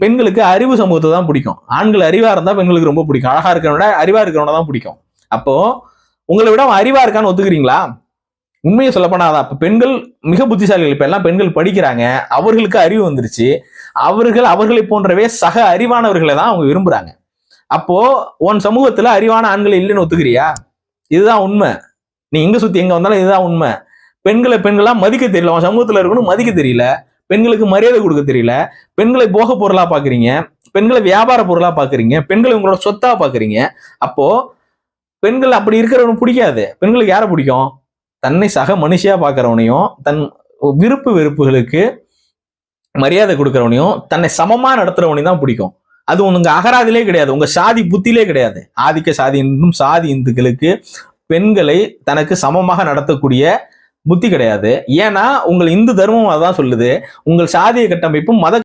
பெண்களுக்கு அறிவு சமூகத்தை தான் பிடிக்கும். ஆண்கள் அறிவா இருந்தா பெண்களுக்கு ரொம்ப பிடிக்கும். அழகா இருக்கிறவன அறிவா இருக்கிறவன தான் பிடிக்கும். அப்போ உங்களை விட அவன் அறிவா இருக்கான்னு ஒத்துக்கிறீங்களா? உண்மையை சொல்லப்போனாதான். அப்ப பெண்கள் மிக புத்திசாலிகள். இப்ப எல்லாம் பெண்கள் படிக்கிறாங்க, அவர்களுக்கு அறிவு வந்துருச்சு. அவர்களை போன்றவே சக அறிவானவர்களை தான் அவங்க விரும்புறாங்க. அப்போ உன் சமூகத்துல அறிவான ஆண்கள் இல்லைன்னு ஒத்துக்கிறியா? இதுதான் உண்மை. நீ எங்க சுத்தி எங்க வந்தாலும் இதுதான் உண்மை. பெண்களா மதிக்க தெரியல. உன் சமூகத்துல இருக்கணும் மதிக்க தெரியல. பெண்களுக்கு மரியாதை கொடுக்க தெரியல. பெண்களை போக பொருளா பாக்குறீங்க, பெண்களை வியாபார பொருளா பாக்குறீங்க, பெண்களை உங்களோட சொத்தா பாக்குறீங்க. அப்போ பெண்கள் அப்படி இருக்கிறவனுக்கு பிடிக்காது. பெண்களுக்கு யாரை பிடிக்கும்? தன்னை சக மனுஷியா பாக்குறவனையும், தன் விருப்பு வெறுப்புகளுக்கு மரியாதை கொடுக்கிறவனையும், தன்னை சமமா நடத்துறவனையும் தான் பிடிக்கும். அது உங்க அகராதிலே கிடையாது, உங்க சாதி புத்திலே கிடையாது. ஆதிக்க சாதி என்றும் சாதி இந்துக்களுக்கு பெண்களை தனக்கு சமமாக நடத்தக்கூடிய புத்தி கிடையாது. ஏன்னா உங்கள் இந்து தர்மம் அதான் சொல்லுது. உங்கள் சாதிய கட்டமைப்பும் மத